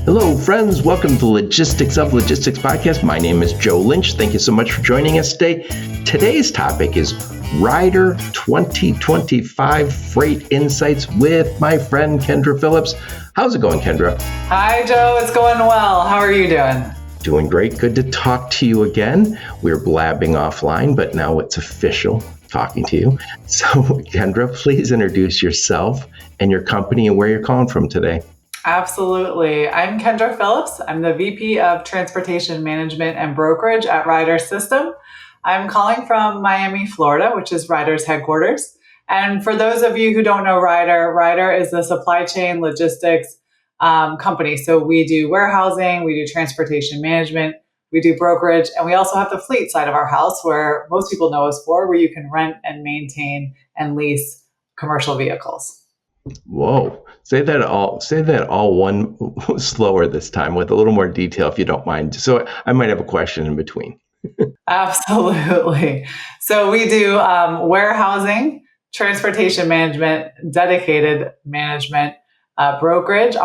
Hello, friends. Welcome to the Logistics of Logistics podcast. My name is Joe Lynch. Thank you so much for joining us today. Today's topic is Ryder 2025 Freight Insights with my friend Kendra Phillips. How's it going, Kendra? Hi, Joe. It's going well. How are you doing? Doing great. Good to talk to you again. We were blabbing offline, but now it's official talking to you. So, Kendra, please introduce yourself and your company and where you're calling from today. Absolutely. I'm Kendra Phillips. I'm the VP of Transportation Management and Brokerage at Ryder System. I'm calling from Miami, Florida, which is Ryder's headquarters. And for those of you who don't know Ryder, Ryder is a supply chain logistics company. So we do warehousing, we do transportation management, we do brokerage, and we also have the fleet side of our house where most people know us for, where you can rent and maintain and lease commercial vehicles. Whoa. Say that all one slower this time with a little more detail, if you don't mind. So I might have a question in between. Absolutely. So we do warehousing, transportation management, dedicated management, brokerage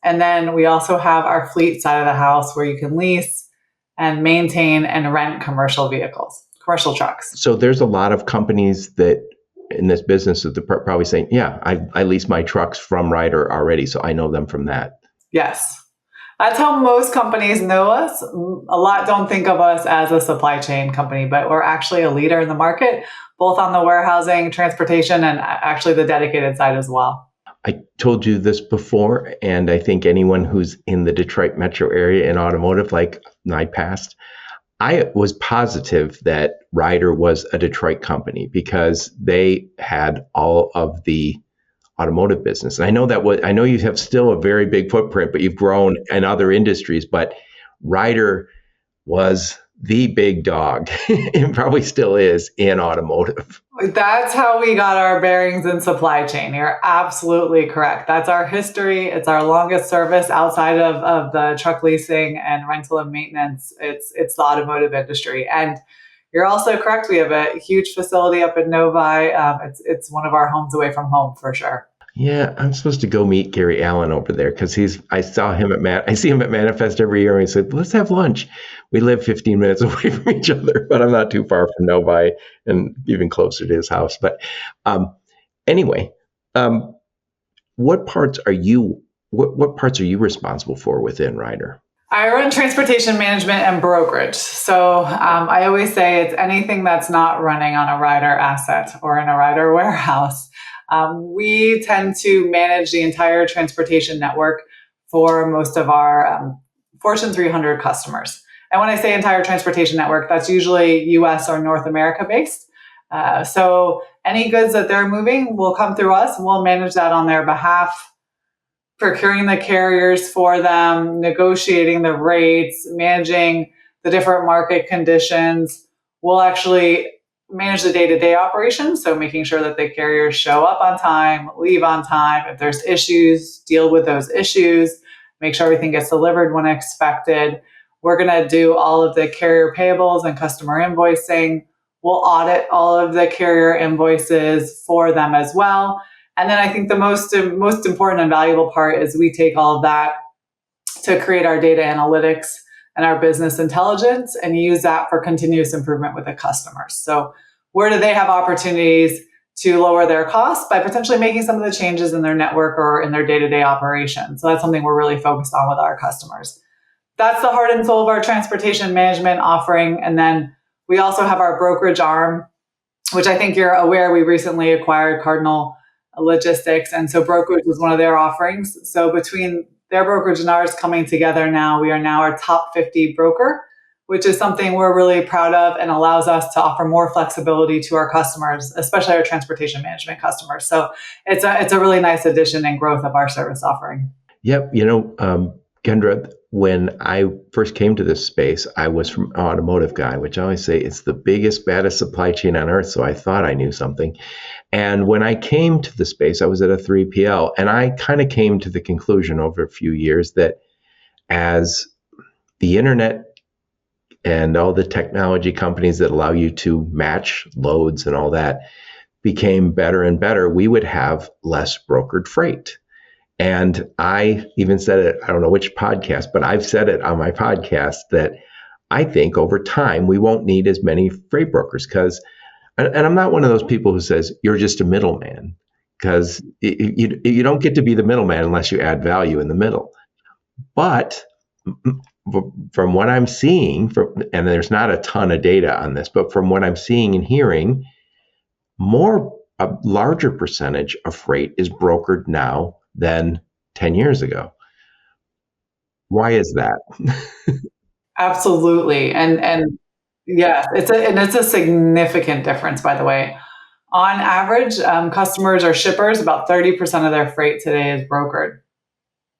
and then we also have our fleet side of the house where you can lease and maintain and rent commercial vehicles, commercial trucks. So there's a lot of companies that in this business that they're probably saying, yeah, I lease my trucks from Ryder already, so I know them from that. Yes. That's how most companies know us. A lot don't think of us as a supply chain company, but we're actually a leader in the market, both on the warehousing, transportation, and actually the dedicated side as well. I told you this before, and I think anyone who's in the Detroit metro area in automotive, like I passed, I was positive that Ryder was a Detroit company because they had all of the automotive business. And I know you have still a very big footprint, but you've grown in other industries, but Ryder was the big dog and probably still is in automotive. That's how we got our bearings in supply chain. You're absolutely correct. That's our history. It's our longest service outside of the truck leasing and rental and maintenance. It's the automotive industry. And you're also correct. We have a huge facility up in Novi. It's one of our homes away from home for sure. Yeah, I'm supposed to go meet Gary Allen over there because I see him at Manifest every year and he said, let's have lunch. We live 15 minutes away from each other, but I'm not too far from Novi and even closer to his house. But anyway, what parts are you responsible for within Ryder? I run transportation management and brokerage. So I always say it's anything that's not running on a Ryder asset or in a Ryder warehouse. We tend to manage the entire transportation network for most of our Fortune 300 customers. And when I say entire transportation network, that's usually US or North America based. So any goods that they're moving will come through us and we'll manage that on their behalf, procuring the carriers for them, negotiating the rates, managing the different market conditions. We'll actually manage the day-to-day operations, so making sure that the carriers show up on time, leave on time. If there's issues, deal with those issues, make sure everything gets delivered when expected. We're going to do all of the carrier payables and customer invoicing. We'll audit all of the carrier invoices for them as well. And then I think the most important and valuable part is we take all of that to create our data analytics and our business intelligence and use that for continuous improvement with the customers. So where do they have opportunities to lower their costs by potentially making some of the changes in their network or in their day-to-day operations? So that's something we're really focused on with our customers. That's the heart and soul of our transportation management offering. And then we also have our brokerage arm, which I think you're aware we recently acquired Cardinal Logistics. And so brokerage was one of their offerings. So between their brokerage and ours coming together now, we are now our top 50 broker, which is something we're really proud of and allows us to offer more flexibility to our customers, especially our transportation management customers. So it's a really nice addition and growth of our service offering. Yep. Kendra, when I first came to this space, I was from an automotive guy, which I always say it's the biggest, baddest supply chain on earth. So I thought I knew something. And when I came to the space, I was at a 3PL, and I kind of came to the conclusion over a few years that as the internet and all the technology companies that allow you to match loads and all that became better and better, we would have less brokered freight. And I even said it, I don't know which podcast, but I've said it on my podcast that I think over time we won't need as many freight brokers because, and I'm not one of those people who says you're just a middleman because you don't get to be the middleman unless you add value in the middle. But from what I'm seeing, and there's not a ton of data on this, but from what I'm seeing and hearing, a larger percentage of freight is brokered now than 10 years ago. Why is that? Absolutely. And yes, it's a significant difference, by the way. On average, customers or shippers, about 30% of their freight today is brokered.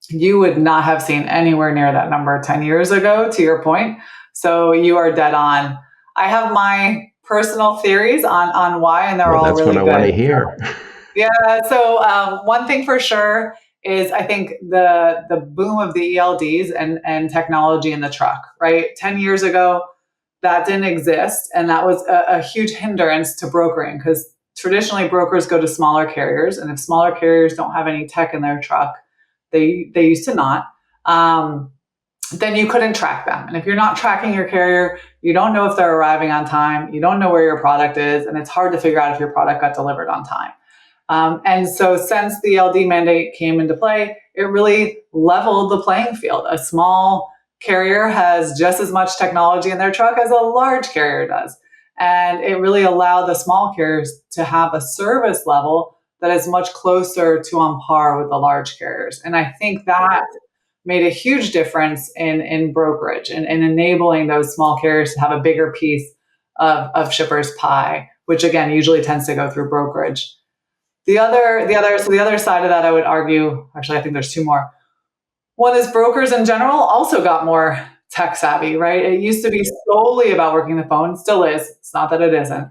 You would not have seen anywhere near that number 10 years ago, to your point. So you are dead on. I have my personal theories on why, and they're Well, all that's really what I want to good. hear. Yeah. So one thing for sure is I think the boom of the ELDs and technology in the truck. Right, 10 years ago, that didn't exist, and that was a huge hindrance to brokering because traditionally brokers go to smaller carriers, and if smaller carriers don't have any tech in their truck, they used to not. Then you couldn't track them. And if you're not tracking your carrier, you don't know if they're arriving on time, you don't know where your product is, and it's hard to figure out if your product got delivered on time. And so since the LD mandate came into play, it really leveled the playing field. A small carrier has just as much technology in their truck as a large carrier does. And it really allowed the small carriers to have a service level that is much closer to on par with the large carriers. And I think that made a huge difference in brokerage and enabling those small carriers to have a bigger piece of shippers' pie, which again usually tends to go through brokerage. So the other side of that, I would argue, actually, I think there's two more. One is brokers in general also got more tech savvy, right? It used to be solely about working the phone, still is. It's not that it isn't.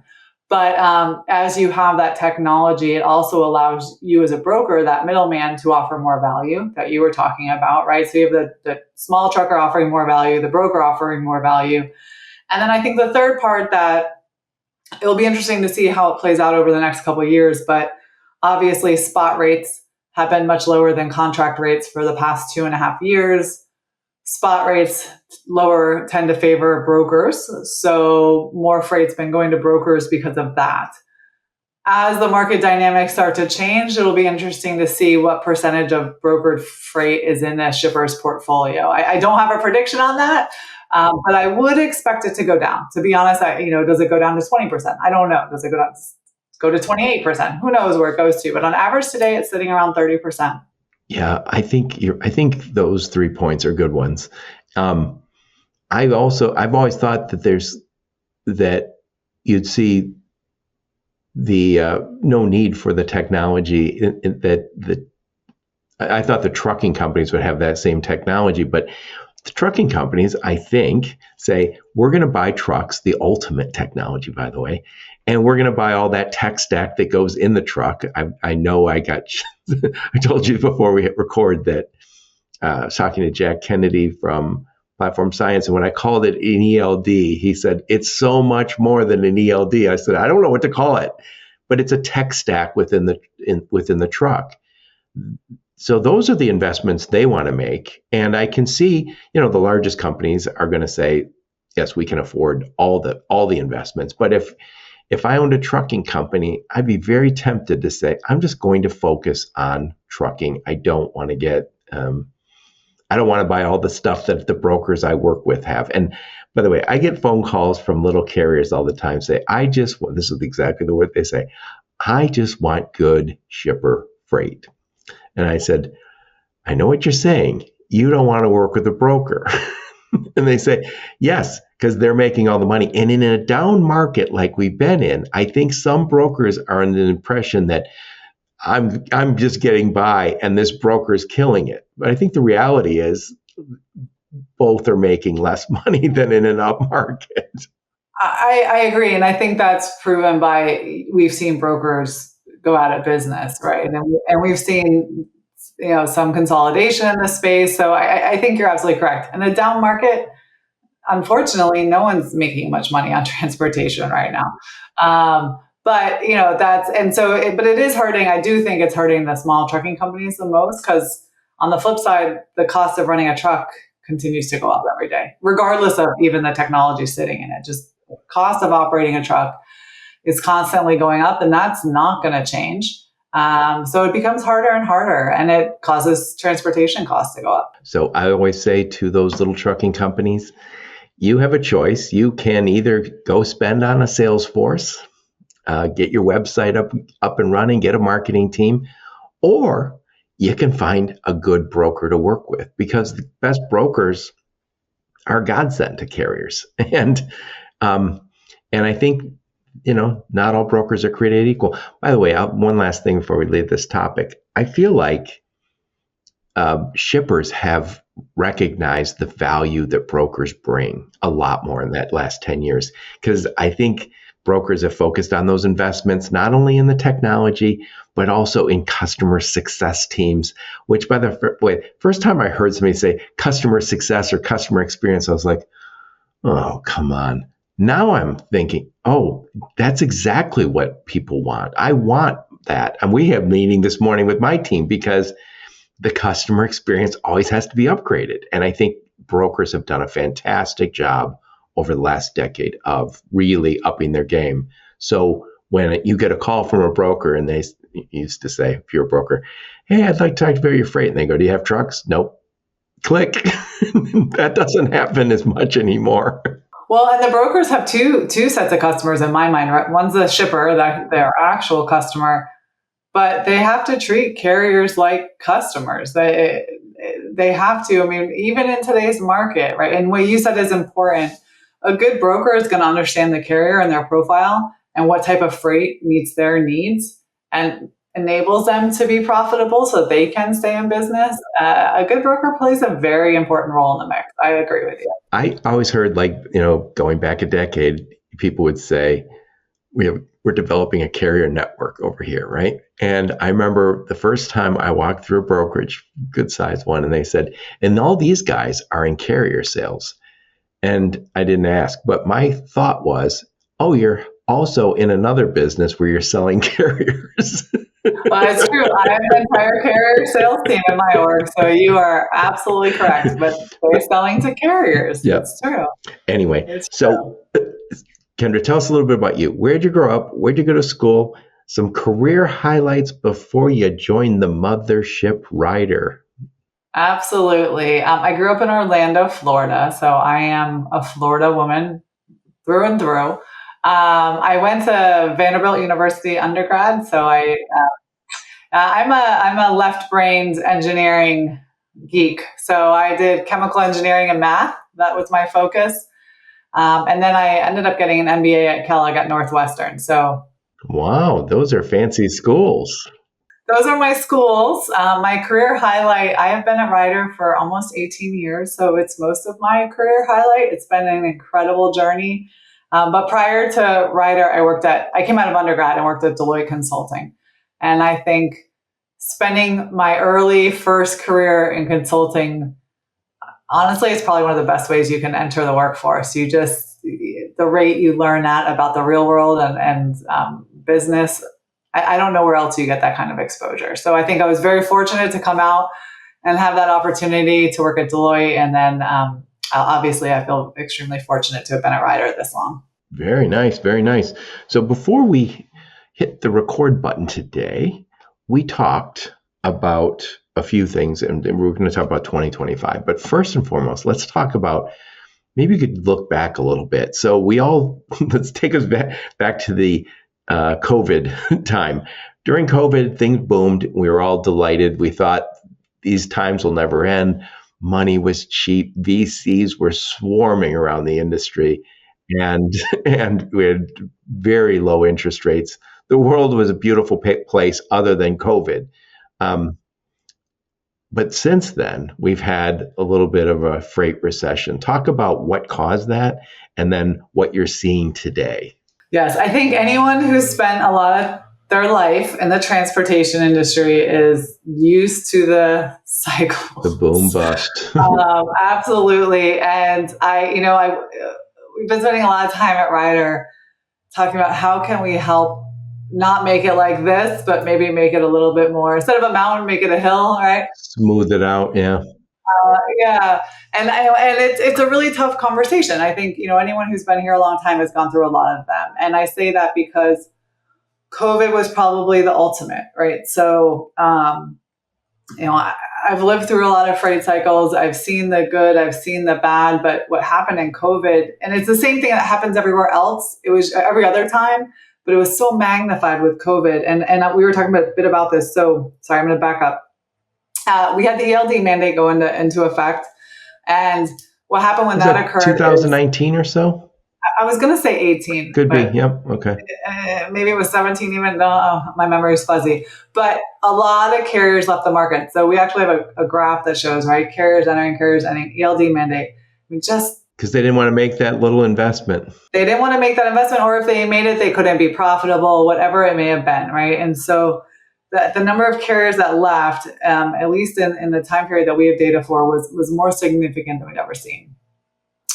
But as you have that technology, it also allows you as a broker, that middleman, to offer more value that you were talking about, right? So you have the small trucker offering more value, the broker offering more value. And then I think the third part that it'll be interesting to see how it plays out over the next couple of years, but obviously spot rates have been much lower than contract rates for the past 2.5 years. Spot rates lower tend to favor brokers. So more freight's been going to brokers because of that. As the market dynamics start to change, it'll be interesting to see what percentage of brokered freight is in a shipper's portfolio. I don't have a prediction on that, but I would expect it to go down. To be honest, does it go down to 20%? I don't know. Does it go to 28%? Who knows where it goes to? But on average today, it's sitting around 30%. Yeah, I think those 3 points are good ones. I've always thought that you'd see the no need for the technology I thought the trucking companies would have that same technology, but the trucking companies, I think, say, we're going to buy trucks, the ultimate technology, by the way, and we're going to buy all that tech stack that goes in the truck. I know I told you before we hit record that I was talking to Jack Kennedy from Platform Science, and when I called it an ELD, he said, it's so much more than an ELD. I said, I don't know what to call it, but it's a tech stack within the truck. So those are the investments they want to make. And I can see, the largest companies are going to say, yes, we can afford all the investments. But if I owned a trucking company, I'd be very tempted to say, I'm just going to focus on trucking. I don't want to buy all the stuff that the brokers I work with have. And by the way, I get phone calls from little carriers all the time say, this is exactly the word they say, I just want good shipper freight. And I said, I know what you're saying. You don't want to work with a broker. And they say, yes, because they're making all the money. And in a down market like we've been in, I think some brokers are under the impression that I'm just getting by and this broker is killing it. But I think the reality is both are making less money than in an up market. I agree. And I think that's proven by, we've seen brokers go out of business, right? And we've seen, some consolidation in the space. So I think you're absolutely correct. In a down market, unfortunately, no one's making much money on transportation right now. But but it is hurting. I do think it's hurting the small trucking companies the most, because on the flip side, the cost of running a truck continues to go up every day, regardless of even the technology sitting in it. Just the cost of operating a truck is constantly going up, and that's not going to change. So it becomes harder and harder, and it causes transportation costs to go up. So I always say to those little trucking companies, you have a choice. You can either go spend on a sales force, get your website up and running, get a marketing team, or you can find a good broker to work with, because the best brokers are godsend to carriers. And I think, not all brokers are created equal. By the way, one last thing before we leave this topic. I feel like shippers have recognized the value that brokers bring a lot more in that last 10 years, because I think brokers have focused on those investments, not only in the technology, but also in customer success teams, which by the way, first time I heard somebody say customer success or customer experience, I was like, oh, come on. Now I'm thinking, oh, that's exactly what people want. I want that. And we have a meeting this morning with my team because the customer experience always has to be upgraded. And I think brokers have done a fantastic job over the last decade of really upping their game. So when you get a call from a broker, and they used to say, if you're a broker, hey, I'd like to talk about your freight. And they go, do you have trucks? Nope. Click. That doesn't happen as much anymore. Well, and the brokers have two sets of customers in my mind, right? One's the shipper, their actual customer, but they have to treat carriers like customers. They have to. I mean, even in today's market, right? And what you said is important. A good broker is going to understand the carrier and their profile and what type of freight meets their needs and enables them to be profitable so they can stay in business. A good broker plays a very important role in the mix. I agree with you. I always heard, going back a decade, people would say, we're developing a carrier network over here, right? And I remember the first time I walked through a brokerage, good sized one, and they said, and all these guys are in carrier sales. And I didn't ask, but my thought was, oh, you're also in another business where you're selling carriers. Well, it's true. I have an entire carrier sales team in my org, so you are absolutely correct. But they're selling to carriers. Yep. It's true. Anyway, Kendra, tell us a little bit about you. Where'd you grow up? Where'd you go to school? Some career highlights before you joined the mothership Ryder. Absolutely. I grew up in Orlando, Florida, so I am a Florida woman through and through. I went to Vanderbilt University undergrad, so I'm a left-brained engineering geek. So I did chemical engineering and math. That was my focus. And then I ended up getting an MBA at Kellogg at Northwestern. So, wow, those are fancy schools. Those are my schools. My career highlight, I have been at Ryder for almost 18 years, so it's most of my career highlight. It's been an incredible journey. But prior to Ryder, I came out of undergrad and worked at Deloitte Consulting. And I think spending my early first career in consulting, honestly, it's probably one of the best ways you can enter the workforce. The rate you learn about the real world and business, I don't know where else you get that kind of exposure. So I think I was very fortunate to come out and have that opportunity to work at Deloitte. And then obviously I feel extremely fortunate to have been at Ryder this long. Very nice. Very nice. So before we hit the record button today, we talked about a few things, and we're going to talk about 2025. But first and foremost, let's talk about, maybe you could look back a little bit. So let's take us back to the COVID time. During COVID, things boomed. We were all delighted. We thought these times will never end. Money was cheap. VCs were swarming around the industry, and we had very low interest rates. The world was a beautiful place other than COVID. But since then, we've had a little bit of a freight recession. Talk about what caused that and then what you're seeing today. Yes, I think anyone who's spent a lot of their life in the transportation industry is used to the cycles. The boom bust. Absolutely. And we've been spending a lot of time at Ryder talking about how can we help not make it like this, but maybe make it a little bit more, instead of a mountain, make it a hill, right? Smooth it out. Yeah. Yeah, and it's a really tough conversation. I think anyone who's been here a long time has gone through a lot of them, and I say that because COVID was probably the ultimate, right? So I've lived through a lot of freight cycles. I've seen the good, I've seen the bad, but what happened in COVID, and it's the same thing that happens everywhere else. It was every other time, but it was so magnified with COVID. And we were talking a bit about this. So sorry, I'm going to back up. We had the ELD mandate go into effect, and what happened when Was that occurred? 2019 or so? I was going to say 18. Could be. Yep. Okay. Maybe it was 17 even. No, my memory is fuzzy. But a lot of carriers left the market. So we actually have a graph that shows, right, carriers entering ELD mandate. Just because they didn't want to make that little investment. They didn't want to make that investment, or if they made it, they couldn't be profitable, whatever it may have been, right? And so the number of carriers that left, at least in the time period that we have data for, was more significant than we'd ever seen.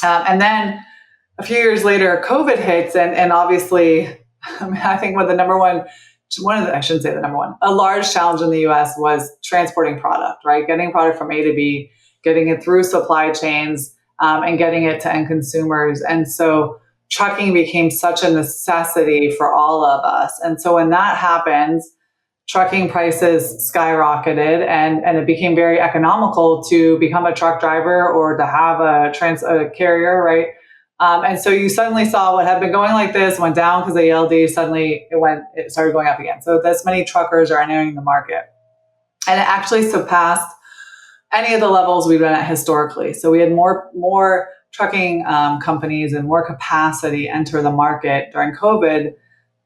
And then a few years later, COVID hits, and obviously, I think I shouldn't say the number one, a large challenge in the U.S. was transporting product, right? Getting product from A to B, getting it through supply chains, and getting it to end consumers. And so trucking became such a necessity for all of us. And so when that happens, trucking prices skyrocketed, and it became very economical to become a truck driver or to have a carrier, right? And so you suddenly saw what had been going like this went down because of the ELD. Suddenly it started going up again. So this many truckers are entering the market, and it actually surpassed any of the levels we've been at historically. So we had more trucking companies and more capacity enter the market during COVID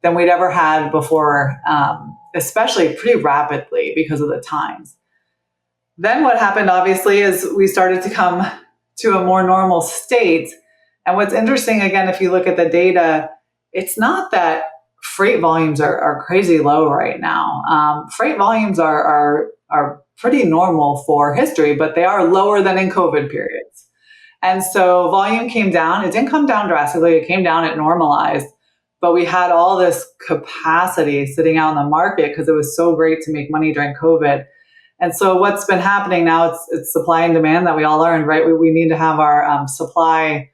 than we'd ever had before, especially pretty rapidly because of the times. Then what happened, obviously, is we started to come to a more normal state. And what's interesting, again, if you look at the data, it's not that freight volumes are crazy low right now. Freight volumes are pretty normal for history, but they are lower than in COVID periods. And so volume came down. It didn't come down drastically. It came down, it normalized. But we had all this capacity sitting out in the market because it was so great to make money during COVID. And so what's been happening now, it's supply and demand that we all learned, right? We need to have our supply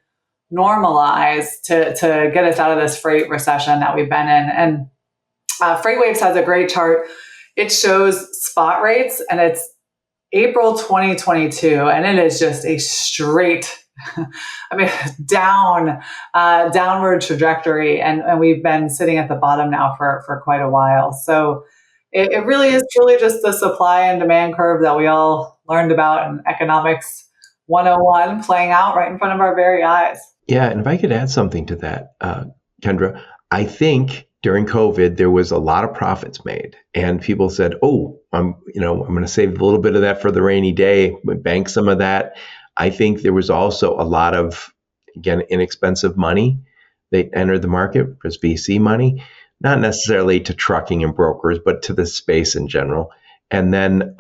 normalized to get us out of this freight recession that we've been in. And FreightWaves has a great chart. It shows spot rates, and it's April 2022, and it is just a straight, downward trajectory. And we've been sitting at the bottom now for quite a while. So it really is truly just the supply and demand curve that we all learned about in economics 101 playing out right in front of our very eyes. Yeah, and if I could add something to that, Kendra, I think during COVID there was a lot of profits made, and people said, "Oh, I'm going to save a little bit of that for the rainy day, bank some of that." I think there was also a lot of, again, inexpensive money that entered the market as VC money, not necessarily to trucking and brokers, but to the space in general. And then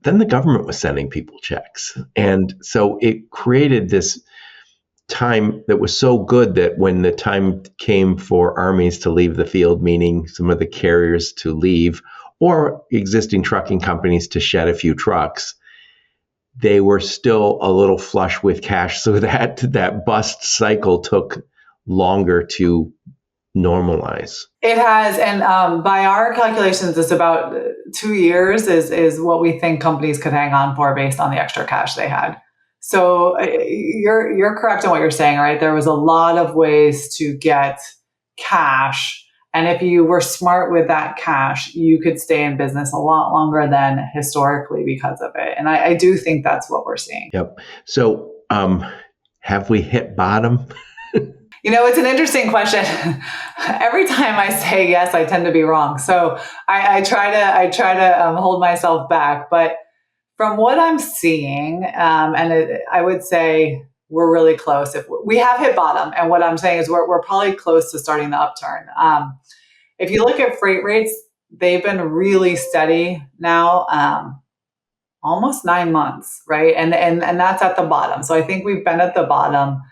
the government was sending people checks, and so it created this time that was so good that when the time came for armies to leave the field, meaning some of the carriers to leave or existing trucking companies to shed a few trucks, they were still a little flush with cash. So that bust cycle took longer to normalize. It has, and by our calculations, it's about 2 years is what we think companies could hang on for based on the extra cash they had. So you're correct in what you're saying, right? There was a lot of ways to get cash. And if you were smart with that cash, you could stay in business a lot longer than historically because of it. And I do think that's what we're seeing. Yep. So have we hit bottom? It's an interesting question. Every time I say yes, I tend to be wrong. So I try to hold myself back. But from what I'm seeing, I would say we're really close. If we have hit bottom, and what I'm saying is we're probably close to starting the upturn. If you look at freight rates, they've been really steady now, almost 9 months, right? And that's at the bottom. So I think we've been at the bottom.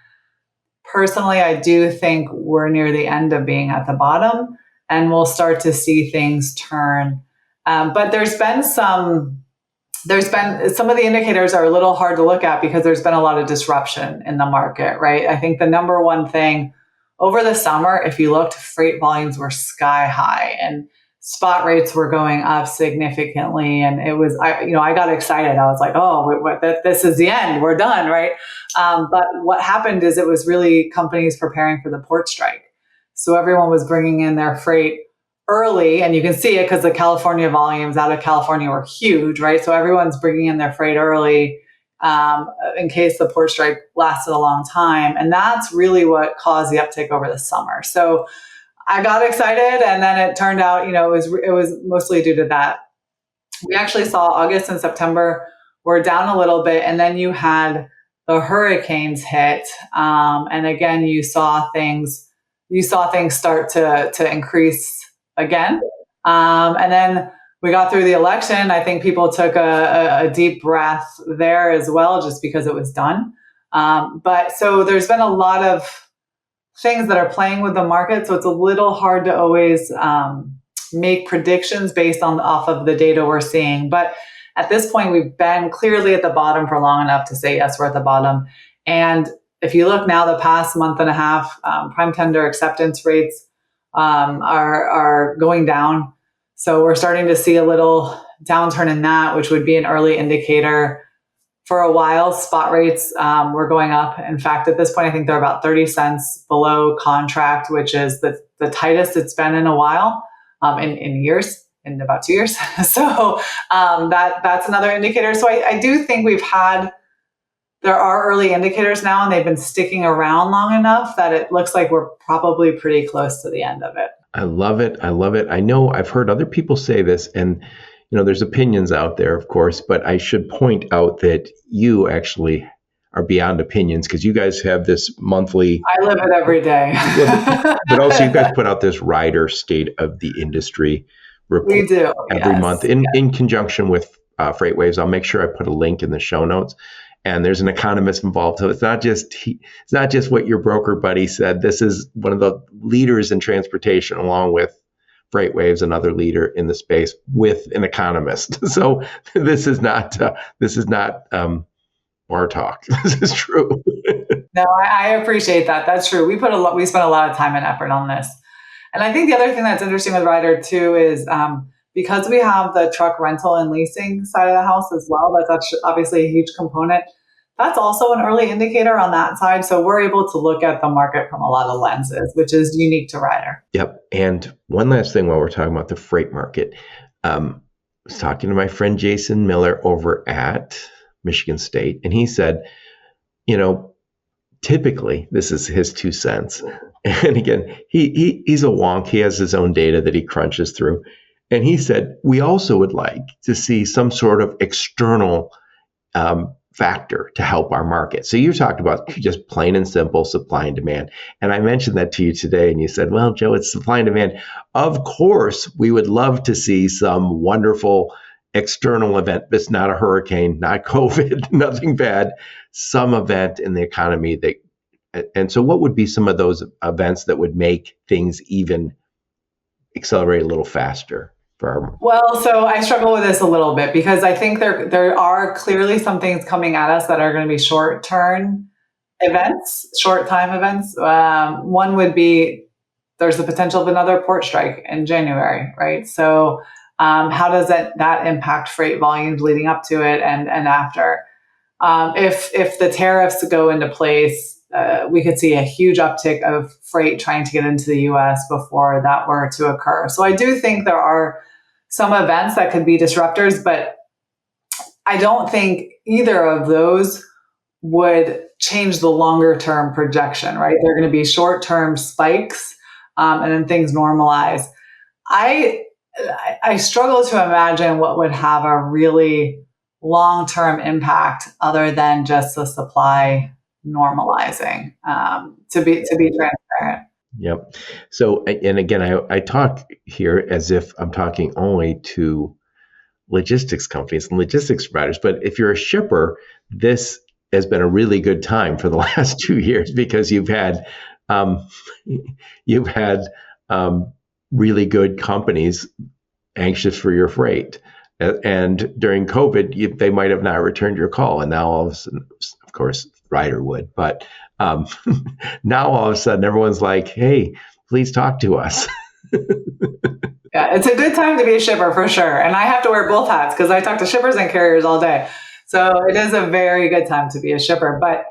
Personally, I do think we're near the end of being at the bottom. and we'll start to see things turn. But there's been some of the indicators are a little hard to look at because there's been a lot of disruption in the market, right? I think the number one thing over the summer, if you looked, freight volumes were sky high and spot rates were going up significantly. And it was, I got excited. I was like, oh, this is the end. We're done, right? But what happened is it was really companies preparing for the port strike. So everyone was bringing in their freight early, and you can see it because the California volumes out of California were huge, right? So everyone's bringing in their freight early in case the port strike lasted a long time. And that's really what caused the uptick over the summer. So I got excited, and then it turned out, it was mostly due to that. We actually saw August and September were down a little bit, and then you had the hurricanes hit, and again you saw things start to increase again. And then we got through the election. I think people took a deep breath there as well, just because it was done. But so there's been a lot of things that are playing with the market. So it's a little hard to always make predictions based off of the data we're seeing. But at this point, we've been clearly at the bottom for long enough to say, yes, we're at the bottom. And if you look now, the past month and a half, prime tender acceptance rates are going down. So we're starting to see a little downturn in that, which would be an early indicator. For a while, spot rates were going up. In fact, at this point, I think they're about 30 cents below contract, which is the tightest it's been in a while, in years, in about 2 years. So that's another indicator. So I do think there are early indicators now, and they've been sticking around long enough that it looks like we're probably pretty close to the end of it. I love it. I love it. I know I've heard other people say this, and there's opinions out there, of course, but I should point out that you actually are beyond opinions, because you guys have this monthly. I live it every day. But also you guys put out this Ryder State of the Industry report. We do every month in conjunction with FreightWaves. I'll make sure I put a link in the show notes. And there's an economist involved. So it's not just what your broker buddy said. This is one of the leaders in transportation, along with FreightWaves, another leader in the space, with an economist. So this is not bar talk. This is true. No, I appreciate that. That's true. We spent a lot of time and effort on this. And I think the other thing that's interesting with Ryder too is because we have the truck rental and leasing side of the house as well. That's obviously a huge component. That's also an early indicator on that side. So we're able to look at the market from a lot of lenses, which is unique to Ryder. Yep. And one last thing while we're talking about the freight market. I was talking to my friend Jason Miller over at Michigan State, and he said, typically, this is his 2 cents. And again, he's a wonk. He has his own data that he crunches through. And he said, we also would like to see some sort of external factor to help our market. So you talked about just plain and simple supply and demand. And I mentioned that to you today, and you said, well, Joe, it's supply and demand. Of course, we would love to see some wonderful external event. It's not a hurricane, not COVID, nothing bad, some event in the economy. And so what would be some of those events that would make things even accelerate a little faster? Well, so I struggle with this a little bit because I think there are clearly some things coming at us that are going to be short-term events, short-time events. One would be there's the potential of another port strike in January, right? So how does that impact freight volumes leading up to it and after? If the tariffs go into place, we could see a huge uptick of freight trying to get into the U.S. before that were to occur. So I do think there are some events that could be disruptors, but I don't think either of those would change the longer term projection, right? They're going to be short term spikes and then things normalize. I struggle to imagine what would have a really long term impact other than just the supply normalizing, to be transparent. Yep. So, and again, I talk here as if I'm talking only to logistics companies and logistics providers. But if you're a shipper, this has been a really good time for the last 2 years because you've had really good companies anxious for your freight. And during COVID, they might have not returned your call. And now all of a sudden, of course, Ryder would. But um, now all of a sudden, everyone's like, hey, please talk to us. Yeah, it's a good time to be a shipper for sure. And I have to wear both hats because I talk to shippers and carriers all day. So it is a very good time to be a shipper. But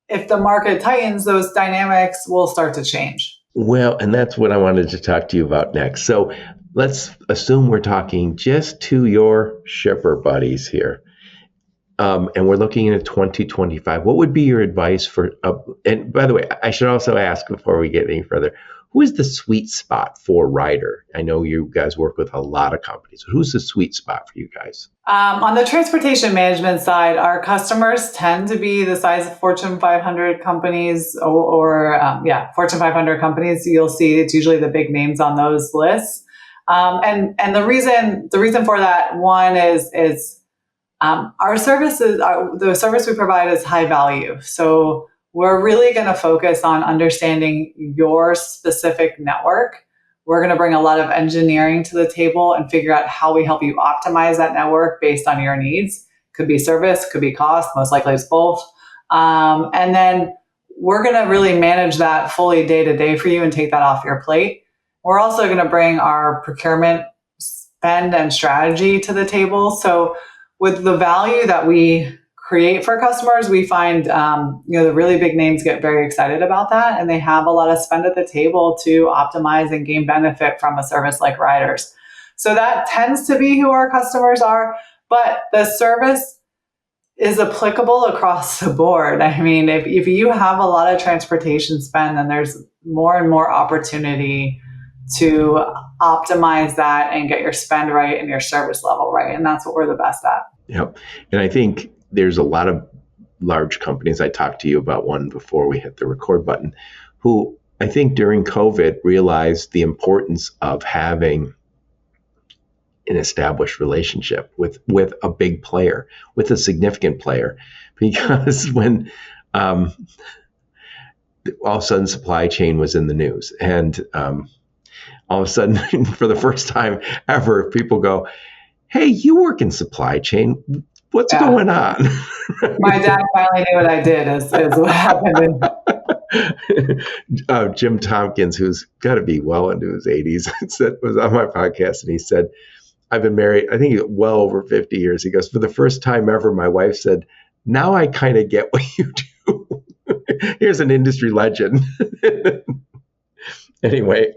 if the market tightens, those dynamics will start to change. Well, and that's what I wanted to talk to you about next. So let's assume we're talking just to your shipper buddies here. And we're looking at 2025. What would be your advice for, and by the way, I should also ask before we get any further, who is the sweet spot for Ryder? I know you guys work with a lot of companies. Who's the sweet spot for you guys? On the transportation management side, our customers tend to be the size of Fortune 500 companies or Fortune 500 companies. You'll see it's usually the big names on those lists. And the reason for that, one is our services, the service we provide is high value. So we're really going to focus on understanding your specific network. We're going to bring a lot of engineering to the table and figure out how we help you optimize that network based on your needs. Could be service, could be cost, most likely it's both. And then we're going to really manage that fully day to day for you and take that off your plate. We're also going to bring our procurement spend and strategy to the table. So with the value that we create for customers, we find the really big names get very excited about that, and they have a lot of spend at the table to optimize and gain benefit from a service like Ryder's. So that tends to be who our customers are, but the service is applicable across the board. I mean, if you have a lot of transportation spend, then there's more and more opportunity to optimize that and get your spend right and your service level right. And that's what we're the best at. Yep. And I think there's a lot of large companies. I talked to you about one before we hit the record button, who I think during COVID realized the importance of having an established relationship with a big player, with a significant player. Because when all of a sudden supply chain was in the news, and all of a sudden, for the first time ever, people go, hey, you work in supply chain. What's going on? My dad finally knew what I did is what happened. Jim Tompkins, who's got to be well into his 80s, was on my podcast, and he said, I've been married, I think well over 50 years. He goes, for the first time ever, my wife said, now I kind of get what you do. Here's an industry legend. Anyway,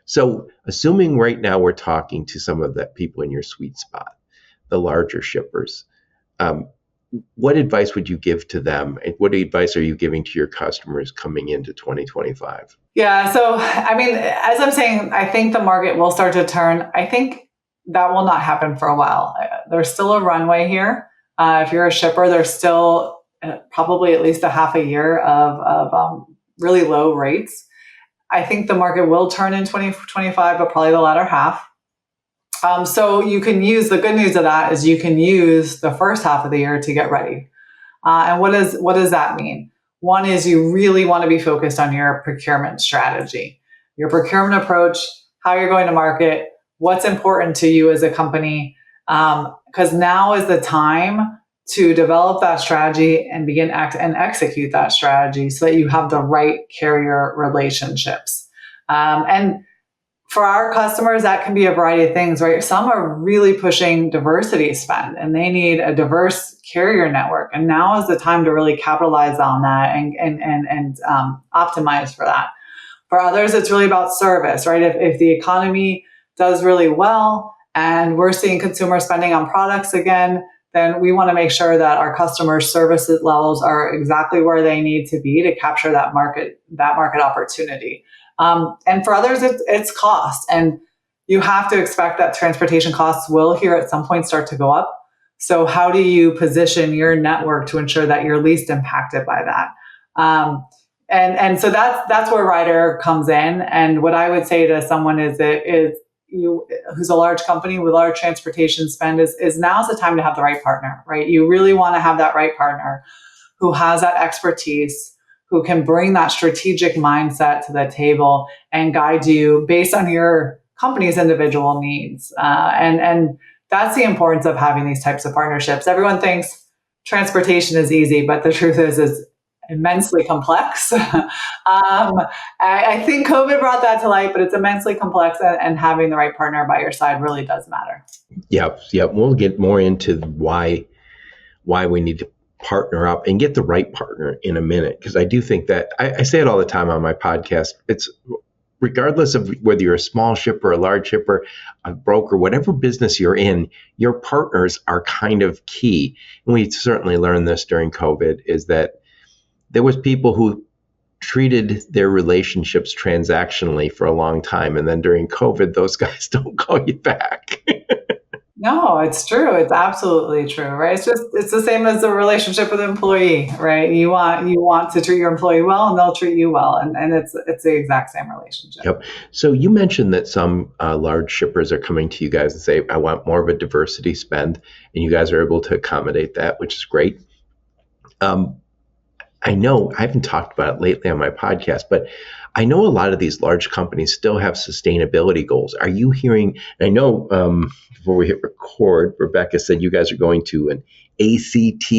so assuming right now we're talking to some of the people in your sweet spot, the larger shippers, what advice would you give to them? What advice are you giving to your customers coming into 2025? Yeah, so I mean, as I'm saying, I think the market will start to turn. I think that will not happen for a while. There's still a runway here. If you're a shipper, there's still probably at least a half a year of really low rates. I think the market will turn in 2025, but probably the latter half. So you can use, the good news of that is you can use the first half of the year to get ready. And what does that mean? One is you really want to be focused on your procurement strategy, your procurement approach, how you're going to market, what's important to you as a company, because now is the time to develop that strategy and begin and execute that strategy so that you have the right carrier relationships. And for our customers, that can be a variety of things, right? Some are really pushing diversity spend and they need a diverse carrier network. And now is the time to really capitalize on that and optimize for that. For others, it's really about service, right? If the economy does really well and we're seeing consumer spending on products again, then we want to make sure that our customer service levels are exactly where they need to be to capture that market opportunity. And for others, it's cost. And you have to expect that transportation costs will here at some point start to go up. So how do you position your network to ensure that you're least impacted by that? And so that's where Ryder comes in. And what I would say to someone is who's a large company with large transportation spend is now's the time to have the right partner, right? You really want to have that right partner who has that expertise, who can bring that strategic mindset to the table and guide you based on your company's individual needs. And that's the importance of having these types of partnerships. Everyone thinks transportation is easy, but the truth is it's immensely complex. I think COVID brought that to light, but it's immensely complex, and having the right partner by your side really does matter. Yep. We'll get more into why we need to partner up and get the right partner in a minute, because I do think that I say it all the time on my podcast. It's regardless of whether you're a small shipper, a large shipper, a broker, whatever business you're in, your partners are kind of key. And we certainly learned this during COVID, is that there was people who treated their relationships transactionally for a long time. And then during COVID, those guys don't call you back. No, it's true. It's absolutely true, right? It's the same as a relationship with an employee, right? You want to treat your employee well, and they'll treat you well, and it's the exact same relationship. Yep. So you mentioned that some large shippers are coming to you guys and say, I want more of a diversity spend, and you guys are able to accommodate that, which is great. I know I haven't talked about it lately on my podcast, but I know a lot of these large companies still have sustainability goals. Are you hearing? I know before we hit record, Rebecca said you guys are going to an ACT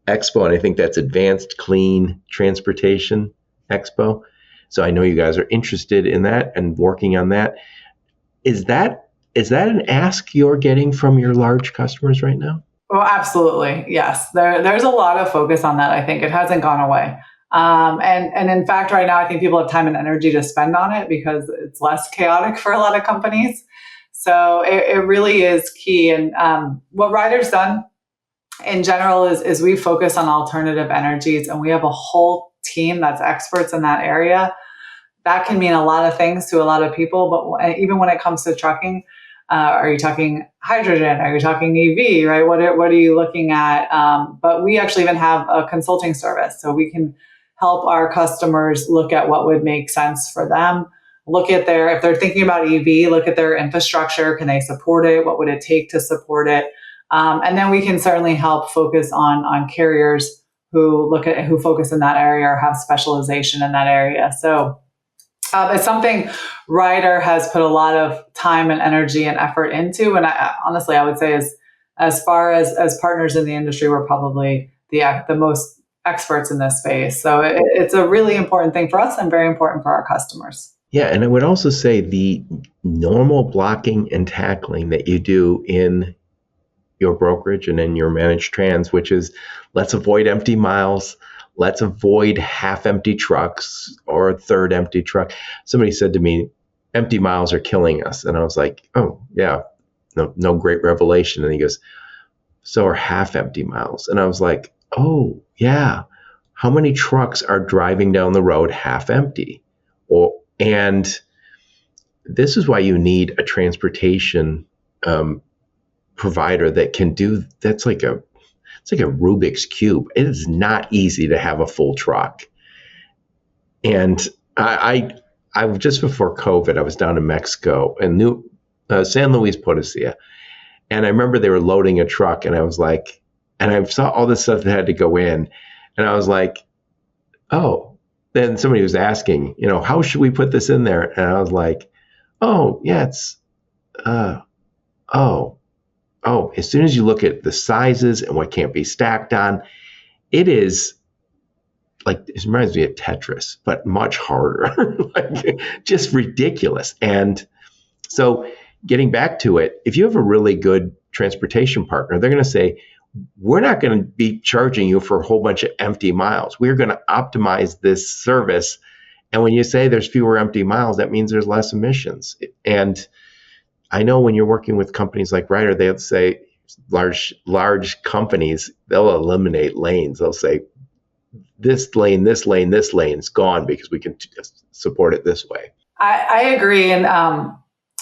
Expo, and I think that's Advanced Clean Transportation Expo. So I know you guys are interested in that and working on that. Is that an ask you're getting from your large customers right now? Well, absolutely. Yes. There's a lot of focus on that. I think it hasn't gone away. And in fact, right now, I think people have time and energy to spend on it because it's less chaotic for a lot of companies. So it really is key. And what Ryder's done in general is we focus on alternative energies, and we have a whole team that's experts in that area. That can mean a lot of things to a lot of people, but even when it comes to trucking, are you talking hydrogen? Are you talking EV, right? What are you looking at? But we actually even have a consulting service, so we can help our customers look at what would make sense for them. Look at if they're thinking about EV, look at their infrastructure. Can they support it? What would it take to support it? And then we can certainly help focus on carriers who focus in that area or have specialization in that area. So it's something Ryder has put a lot of time and energy and effort into. And honestly, I would say as far as partners in the industry, we're probably the most experts in this space. So it's a really important thing for us and very important for our customers. Yeah, and I would also say the normal blocking and tackling that you do in your brokerage and in your managed trans, which is let's avoid empty miles, let's avoid half-empty trucks or a third empty truck. Somebody said to me, empty miles are killing us. And I was like, oh, yeah, no great revelation. And he goes, so are half-empty miles. And I was like, oh, yeah. How many trucks are driving down the road half-empty? And this is why you need a transportation provider that can do, it's like a Rubik's Cube. It is not easy to have a full truck. And I just before COVID, I was down in Mexico and San Luis Potosí. And I remember they were loading a truck, and I was like, and I saw all this stuff that had to go in. And I was like, oh, then somebody was asking, how should we put this in there? And I was like, oh, yeah, it's, as soon as you look at the sizes and what can't be stacked on, it is like, it reminds me of Tetris, but much harder, like just ridiculous. And so getting back to it, if you have a really good transportation partner, they're going to say, we're not going to be charging you for a whole bunch of empty miles. We're going to optimize this service. And when you say there's fewer empty miles, that means there's less emissions. And I know when you're working with companies like Ryder, they'll say large companies, they'll eliminate lanes. They'll say this lane is gone because we can support it this way. I agree. And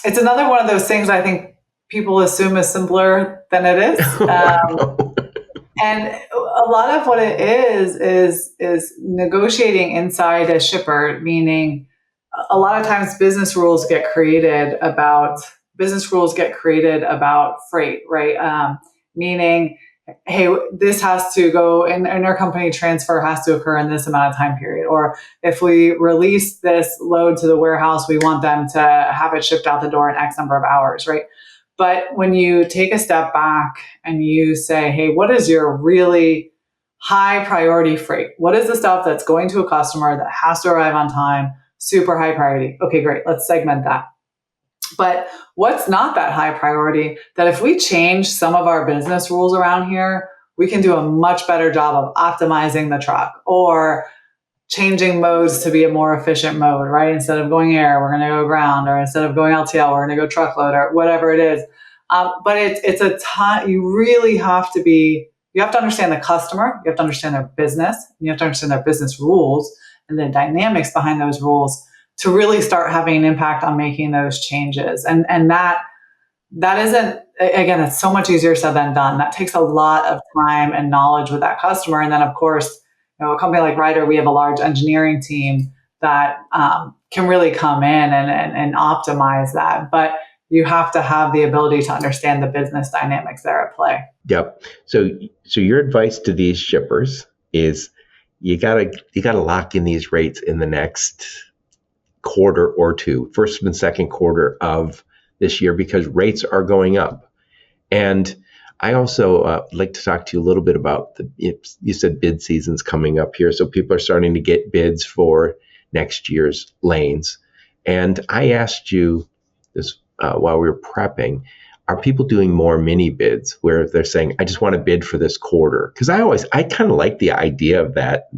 it's another one of those things I think people assume is simpler than it is. And a lot of what it is negotiating inside a shipper, meaning a lot of times business rules get created about freight, right? Meaning hey, this has to go in intercompany transfer has to occur in this amount of time period. Or if we release this load to the warehouse, we want them to have it shipped out the door in X number of hours, right? But when you take a step back and you say, hey, what is your really high priority freight? What is the stuff that's going to a customer that has to arrive on time, super high priority? Okay, great. Let's segment that. But what's not that high priority that if we change some of our business rules around here, we can do a much better job of optimizing the truck or changing modes to be a more efficient mode, right? Instead of going air, we're going to go ground, or instead of going LTL, we're going to go truckload, or whatever it is. But it's a ton. You really have to be, you have to understand the customer, you have to understand their business, and you have to understand their business rules and the dynamics behind those rules to really start having an impact on making those changes. And that isn't, again, it's so much easier said than done. That takes a lot of time and knowledge with that customer. And then, of course, a company like Ryder, we have a large engineering team that can really come in and optimize that. But you have to have the ability to understand the business dynamics there at play. Yep. So your advice to these shippers is you gotta lock in these rates in the next quarter or two, first and second quarter of this year, because rates are going up. And I also like to talk to you a little bit about you said bid season's coming up here. So people are starting to get bids for next year's lanes. And I asked you this while we were prepping, are people doing more mini bids where they're saying, I just want to bid for this quarter? Because I kind of like the idea of that,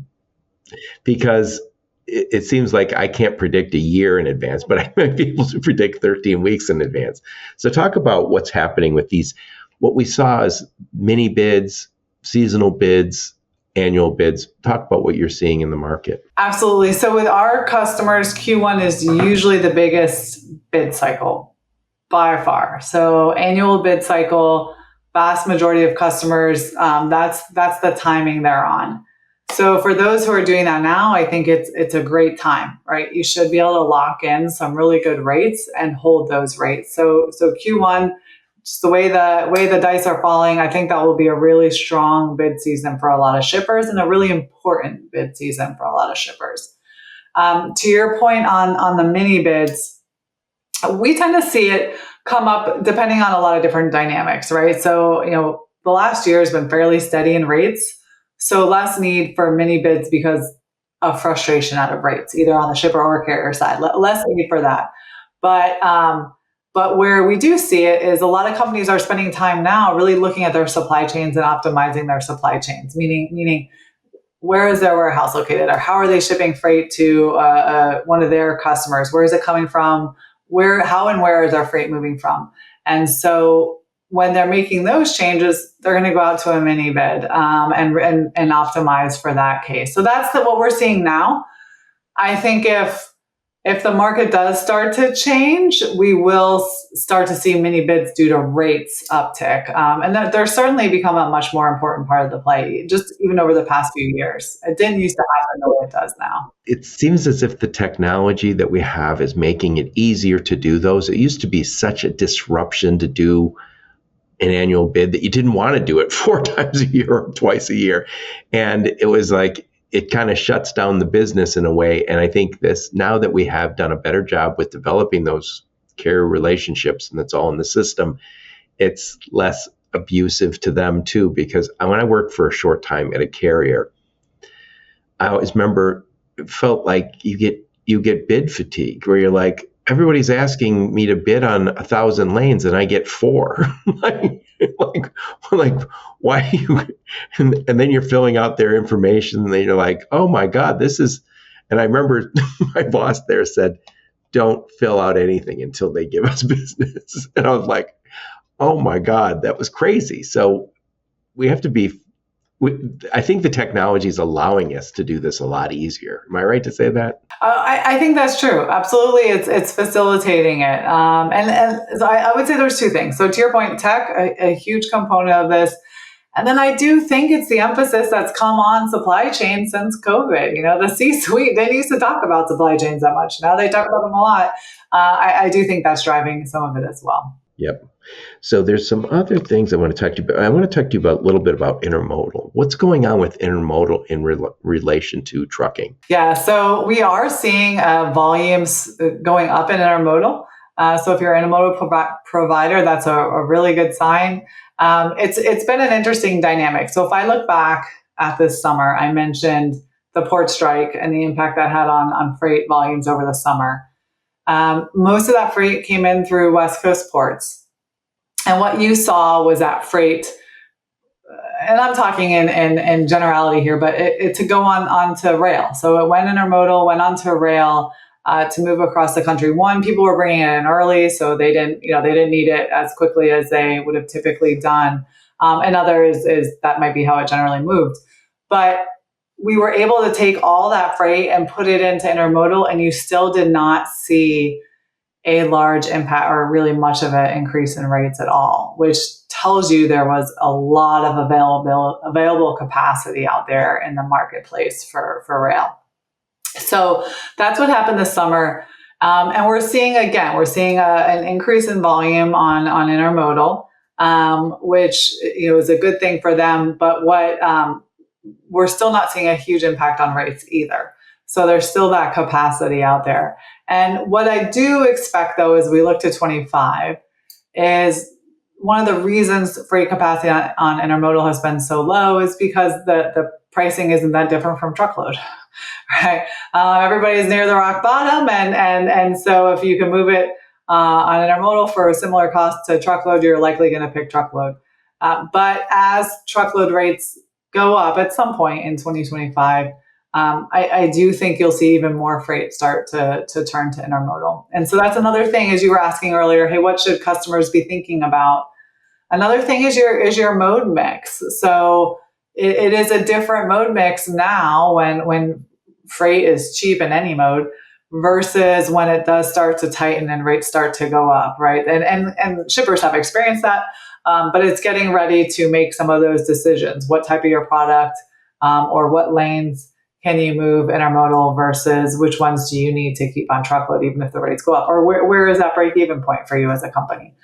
because it seems like I can't predict a year in advance, but I might be able to predict 13 weeks in advance. So talk about what's happening with these. What we saw is mini bids, seasonal bids, annual bids. Talk about what you're seeing in the market. Absolutely. So with our customers, Q1 is usually the biggest bid cycle by far. So annual bid cycle, vast majority of customers, that's the timing they're on. So for those who are doing that now, I think it's a great time, right? You should be able to lock in some really good rates and hold those rates. So Q1, just the way the dice are falling, I think that will be a really strong bid season for a lot of shippers and a really important bid season for a lot of shippers. To your point on the mini bids, we tend to see it come up depending on a lot of different dynamics, right? So, the last year has been fairly steady in rates. So less need for mini bids because of frustration out of rates, either on the shipper or carrier side. Less need for that. But where we do see it is a lot of companies are spending time now really looking at their supply chains and optimizing their supply chains, meaning where is their warehouse located, or how are they shipping freight to one of their customers? Where is it coming from? How and where is our freight moving from? And so when they're making those changes, they're going to go out to a mini bid and optimize for that case. So that's what we're seeing now. I think if the market does start to change, we will start to see mini bids due to rates uptick. And they're certainly become a much more important part of the play, just even over the past few years. It didn't used to happen the way it does now. It seems as if the technology that we have is making it easier to do those. It used to be such a disruption to do an annual bid that you didn't want to do it 4 times a year or twice a year. And it was like, it kind of shuts down the business in a way. And I think now that we have done a better job with developing those carrier relationships, and that's all in the system, it's less abusive to them too. Because when I worked for a short time at a carrier, I always remember it felt like you get bid fatigue, where you're like, everybody's asking me to bid on 1,000 lanes and I get 4. like why you? And then you're filling out their information and then you're like, oh my God, this is. And I remember my boss there said, don't fill out anything until they give us business. And I was like, oh my God, that was crazy. So we have to be. I think the technology is allowing us to do this a lot easier. Am I right to say that? I think that's true. Absolutely. It's facilitating it. And so I would say there's 2 things. So to your point, tech, a huge component of this. And then I do think it's the emphasis that's come on supply chain since COVID. The C-suite, they used to talk about supply chains that much. Now they talk about them a lot. I do think that's driving some of it as well. Yep. So there's some other things I want to talk to you about. I want to talk to you about a little bit about intermodal. What's going on with intermodal in relation to trucking? Yeah, so we are seeing volumes going up in intermodal. So if you're an intermodal provider, that's a really good sign. It's been an interesting dynamic. So if I look back at this summer, I mentioned the port strike and the impact that had on freight volumes over the summer. Most of that freight came in through West Coast ports. And what you saw was that freight, and I'm talking in generality here, but to go onto rail. So it went intermodal, went onto rail to move across the country. One, people were bringing it in early, so they didn't need it as quickly as they would have typically done. Another is that might be how it generally moved. But we were able to take all that freight and put it into intermodal, and you still did not see a large impact or really much of an increase in rates at all, which tells you there was a lot of available capacity out there in the marketplace for rail. So that's what happened this summer. And we're seeing an increase in volume on intermodal, which is a good thing for them. But what we're still not seeing a huge impact on rates either. So there's still that capacity out there. And what I do expect, though, as we look to 25, is one of the reasons freight capacity on intermodal has been so low is because the pricing isn't that different from truckload, right? Everybody's near the rock bottom, and so if you can move it on intermodal for a similar cost to truckload, you're likely going to pick truckload. But as truckload rates go up at some point in 2025, I do think you'll see even more freight start to turn to intermodal. And so that's another thing, as you were asking earlier, hey, what should customers be thinking about? Another thing is your mode mix. So it is a different mode mix now when freight is cheap in any mode versus when it does start to tighten and rates start to go up, right? And shippers have experienced that, but it's getting ready to make some of those decisions. What type of your product or what lanes can you move intermodal versus which ones do you need to keep on truckload even if the rates go up? Or where is that break-even point for you as a company?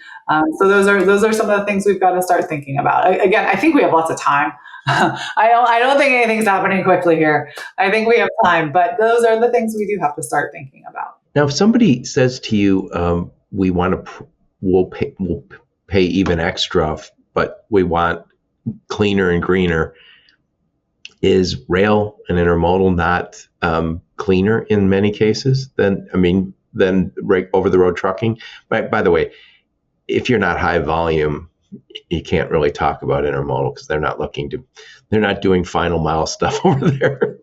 So those are some of the things we've got to start thinking about. Again, I think we have lots of time. I don't think anything's happening quickly here. I think we have time, but those are the things we do have to start thinking about. Now, if somebody says to you, we'll pay even extra, but we want cleaner and greener, is rail and intermodal not cleaner in many cases than over the road trucking? By the way, if you're not high volume, you can't really talk about intermodal because they're not doing final mile stuff over there.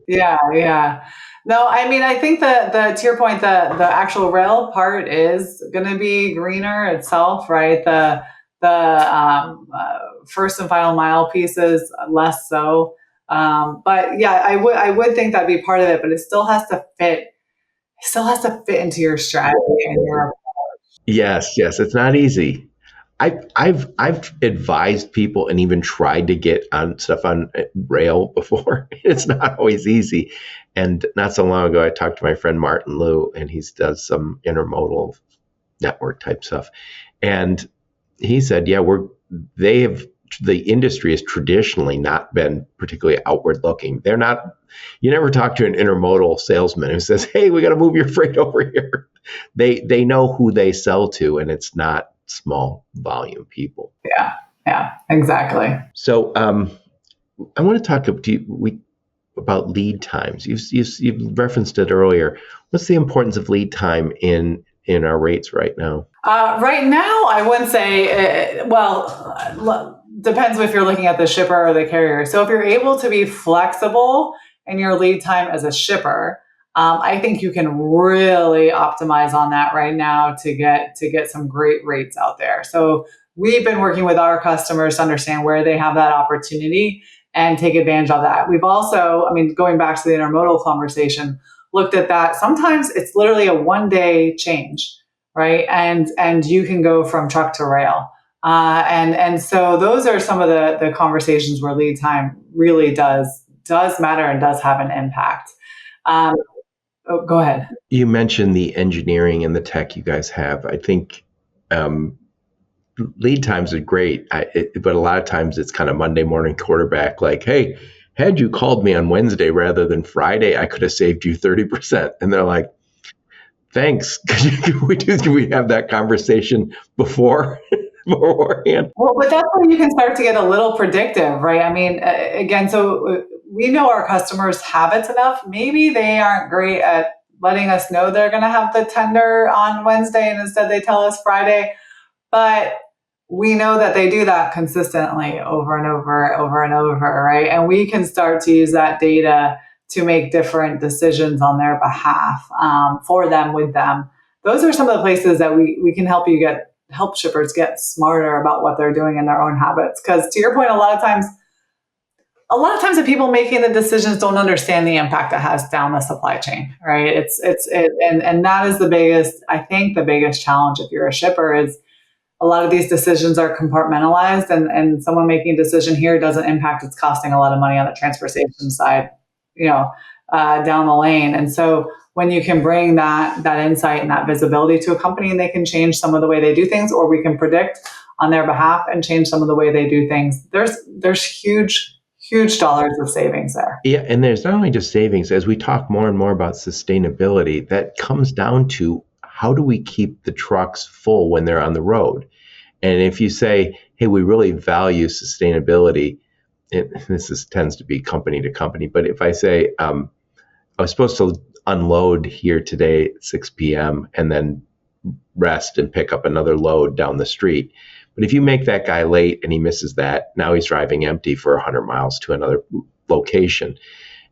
Yeah. No, I mean, I think to your point, the actual rail part is going to be greener itself, right? The first and final mile pieces less so. But yeah, I would think that'd be part of it, but it still has to fit. It still has to fit into your strategy and your. Yes, it's not easy. I've advised people and even tried to get on stuff on rail before. It's not always easy. And not so long ago, I talked to my friend Martin Liu, and he does some intermodal network type stuff. And he said, yeah, the industry has traditionally not been particularly outward looking. You never talk to an intermodal salesman who says, hey, we got to move your freight over here. They know who they sell to, and it's not small volume people. Yeah, exactly. So I want to talk to you about lead times. You've referenced it earlier. What's the importance of lead time in our rates right now? Right now, I wouldn't say, depends if you're looking at the shipper or the carrier. So if you're able to be flexible in your lead time as a shipper, I think you can really optimize on that right now to get some great rates out there. So we've been working with our customers to understand where they have that opportunity and take advantage of that. We've also, going back to the intermodal conversation, looked at that. Sometimes it's literally a 1-day change, right? And you can go from truck to rail. And so those are some of the conversations where lead time really does matter and does have an impact. Go ahead. You mentioned the engineering and the tech you guys have. I think lead times are great, but a lot of times it's kind of Monday morning quarterback, like, hey, had you called me on Wednesday rather than Friday, I could have saved you 30%. And they're like, thanks. Can we have that conversation beforehand? Well, but that's where you can start to get a little predictive, right? I mean, again, so we know our customers' habits enough. Maybe they aren't great at letting us know they're going to have the tender on Wednesday and instead they tell us Friday. But we know that they do that consistently over and over and over, right? And we can start to use that data to make different decisions on their behalf, for them, with them. Those are some of the places that we can help shippers get smarter about what they're doing in their own habits. Because to your point, a lot of times the people making the decisions don't understand the impact it has down the supply chain, right? And that is I think the biggest challenge if you're a shipper is a lot of these decisions are compartmentalized, and someone making a decision here doesn't impact, it's costing a lot of money on the transportation side, you know, down the lane. And so when you can bring that insight and that visibility to a company, and they can change some of the way they do things, or we can predict on their behalf and change some of the way they do things, there's huge dollars of savings there. Yeah, and there's not only just savings, as we talk more and more about sustainability, that comes down to how do we keep the trucks full when they're on the road? And if you say, hey, we really value sustainability, tends to be company to company, but if I say, I was supposed to unload here today at 6 p.m. and then rest and pick up another load down the street. But if you make that guy late and he misses that, now he's driving empty for 100 miles to another location.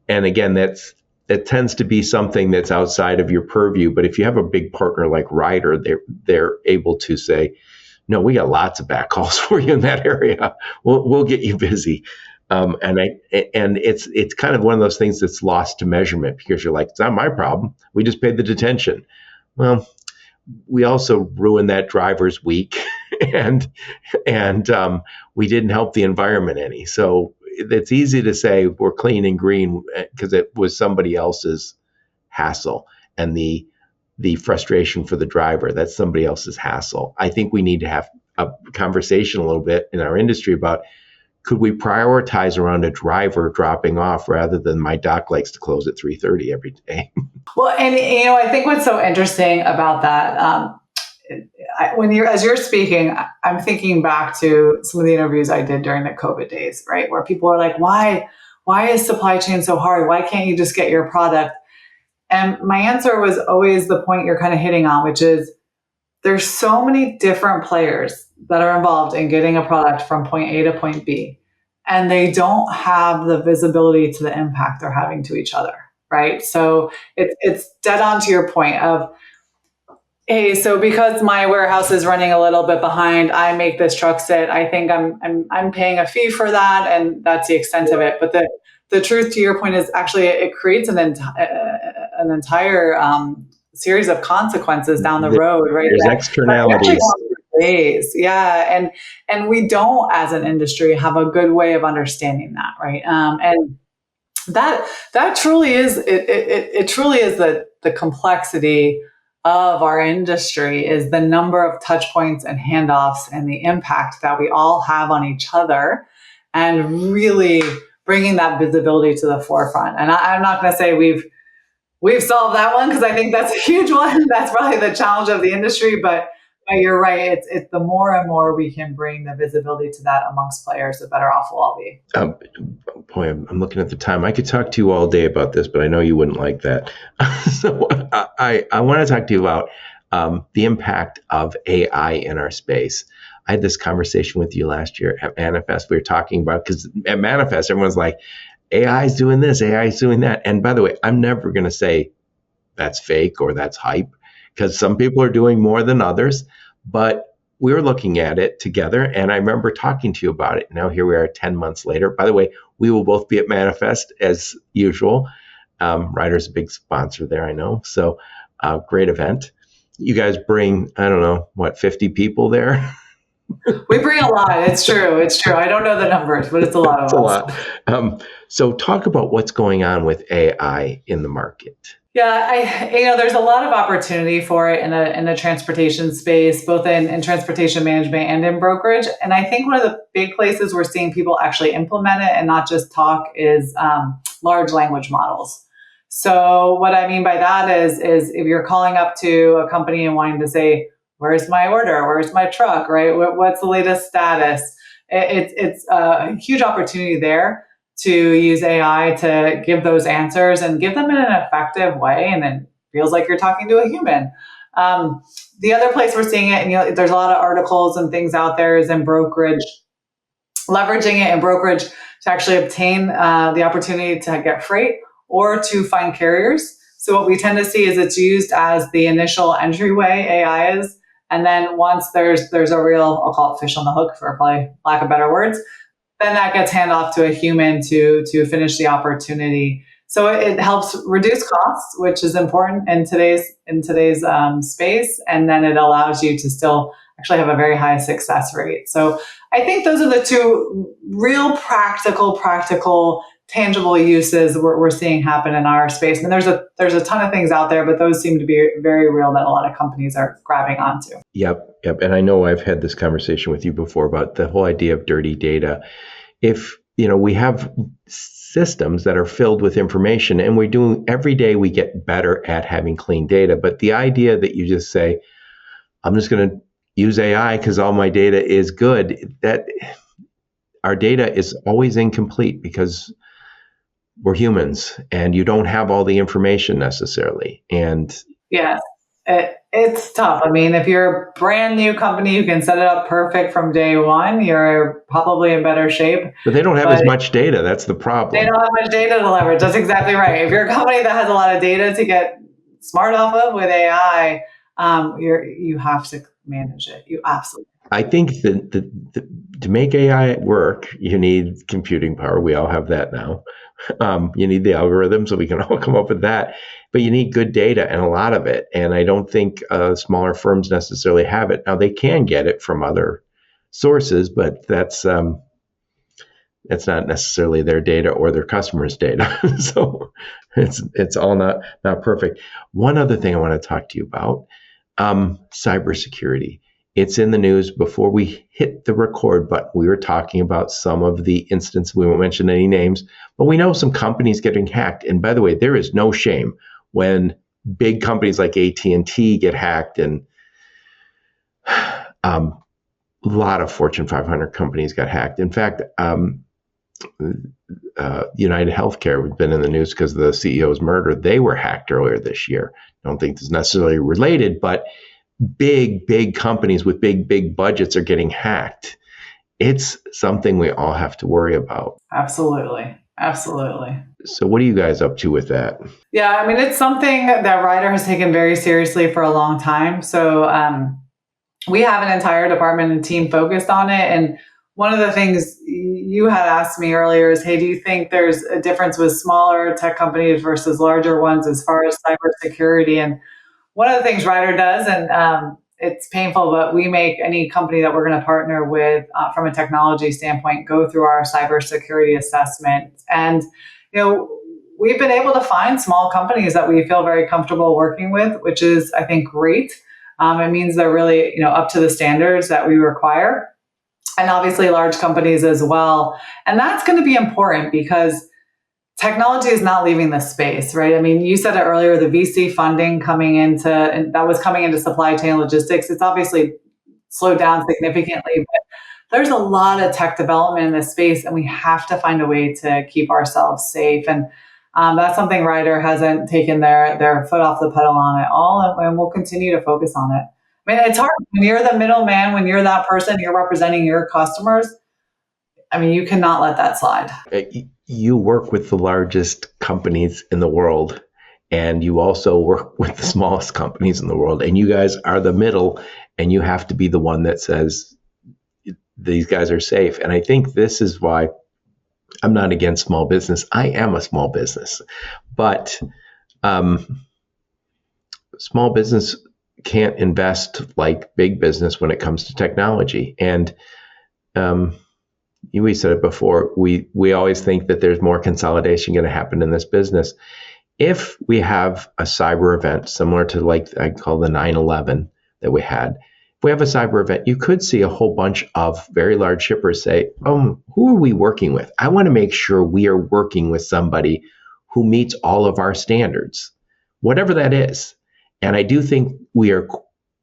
And again, that tends to be something that's outside of your purview. But if you have a big partner like Ryder, they're able to say, no, we got lots of backcalls for you in that area. We'll get you busy. And it's kind of one of those things that's lost to measurement, because you're like, it's not my problem. We just paid the detention. Well, we also ruined that driver's week, and we didn't help the environment any. So it's easy to say we're clean and green because it was somebody else's hassle, and the frustration for the driver, that's somebody else's hassle. I think we need to have a conversation a little bit in our industry about, could we prioritize around a driver dropping off rather than my dock likes to close at 3:30 every day? Well, and I think what's so interesting about that, as you're speaking, I'm thinking back to some of the interviews I did during the COVID days, right? Where people are like, why is supply chain so hard? Why can't you just get your product? And my answer was always the point you're kind of hitting on, which is there's so many different players that are involved in getting a product from point A to point B, and they don't have the visibility to the impact they're having to each other, right? So it's dead on to your point of, hey, so because my warehouse is running a little bit behind, I make this truck sit. I think I'm paying a fee for that, and that's the extent of it. But the truth, to your point, is actually it creates an entire series of consequences down the road, right? There's externalities. Ways. Yeah. And we don't, as an industry, have a good way of understanding that, right? And that truly is, it truly is the complexity of our industry, is the number of touch points and handoffs and the impact that we all have on each other, and really bringing that visibility to the forefront. And I'm not going to say we've solved that one, because I think that's a huge one. That's probably the challenge of the industry, but you're right. It's the more and more we can bring the visibility to that amongst players, the better off we'll all be. Boy, I'm looking at the time. I could talk to you all day about this, but I know you wouldn't like that. So I want to talk to you about the impact of AI in our space. I had this conversation with you last year at Manifest. We were talking about, because at Manifest, everyone's like, AI is doing this, AI is doing that. And by the way, I'm never going to say that's fake or that's hype, because some people are doing more than others. But we were looking at it together, and I remember talking to you about it. Now here we are 10 months later. By the way, we will both be at Manifest as usual. Ryder's a big sponsor there, I know. So great event. You guys bring, I don't know, 50 people there? We bring a lot. It's true. I don't know the numbers, but it's a lot of us. It's a lot. So talk about what's going on with AI in the market. Yeah, there's a lot of opportunity for it in the transportation space, both in transportation management and in brokerage. And I think one of the big places we're seeing people actually implement it and not just talk is large language models. So what I mean by that is if you're calling up to a company and wanting to say, "Where's my order? Where's my truck? Right? What's the latest status?" It's a huge opportunity there to use AI to give those answers and give them in an effective way, and it feels like you're talking to a human. Um, the other place we're seeing it, and there's a lot of articles and things out there, is in brokerage, leveraging it in brokerage to actually obtain the opportunity to get freight or to find carriers. So what we tend to see is it's used as the initial entryway, AI is, and then once there's a real, I'll call it fish on the hook for probably lack of better words, then that gets handed off to a human to finish the opportunity. So it helps reduce costs, which is important in today's space, and then it allows you to still actually have a very high success rate. So I think those are the two real practical, tangible uses we're seeing happen in our space. And there's a ton of things out there, but those seem to be very real that a lot of companies are grabbing onto. Yep. And I know I've had this conversation with you before about the whole idea of dirty data. If we have systems that are filled with information, and we're doing every day, we get better at having clean data. But the idea that you just say, "I'm just going to use AI because all my data is good," that our data is always incomplete because we're humans and you don't have all the information necessarily. And Yes, it's tough. I mean, if you're a brand new company who can set it up perfect from day one, you're probably in better shape. but they don't have But as much data. That's the they problem. don't have much data to leverage. That's exactly right. If you're a company that has a lot of data to get smart off of with AI, you have to manage it. You absolutely. I think that to make AI work, you need computing power. We all have that now. You need the algorithm, so we can all come up with that. But you need good data and a lot of it. And I don't think smaller firms necessarily have it. Now, they can get it from other sources, but that's not necessarily their data or their customers' data. So it's all not perfect. One other thing I want to talk to you about, cybersecurity. It's in the news. Before we hit the record button, we were talking about some of the instances. We won't mention any names, but we know some companies getting hacked. And by the way, there is no shame when big companies like AT&T get hacked, and a lot of Fortune 500 companies got hacked. In fact, United Healthcare has been in the news because of the CEO's murder. They were hacked earlier this year. I don't think it's necessarily related, but big companies with big budgets are getting hacked. It's something we all have to worry about. Absolutely. So what are you guys up to with that? Yeah, I mean, it's something that Ryder has taken very seriously for a long time. So we have an entire department and team focused on it. And one of the things you had asked me earlier is, hey, do you think there's a difference with smaller tech companies versus larger ones as far as cybersecurity? And one of the things Ryder does, and it's painful, but we make any company that we're going to partner with from a technology standpoint go through our cybersecurity assessment. And, we've been able to find small companies that we feel very comfortable working with, which is, I think, great. It means they're really, up to the standards that we require. And obviously large companies as well. And that's going to be important because technology is not leaving the space, right? I mean, you said it earlier, the VC funding coming into supply chain logistics. It's obviously slowed down significantly, but there's a lot of tech development in this space, and we have to find a way to keep ourselves safe. And that's something Ryder hasn't taken their foot off the pedal on at all, and we'll continue to focus on it. I mean, it's hard when you're the middleman, when you're that person, you're representing your customers. I mean, you cannot let that slide. You work with the largest companies in the world, and you also work with the smallest companies in the world, and you guys are the middle, and you have to be the one that says these guys are safe. And I think this is why I'm not against small business. I am a small business, but small business can't invest like big business when it comes to technology. And we said it before, we always think that there's more consolidation going to happen in this business. if we have a cyber event similar to like I call the 9/11 that we had, if we have a cyber event, you could see a whole bunch of very large shippers say, who are we working with? I want to make sure we are working with somebody who meets all of our standards, whatever that is. And I do think we are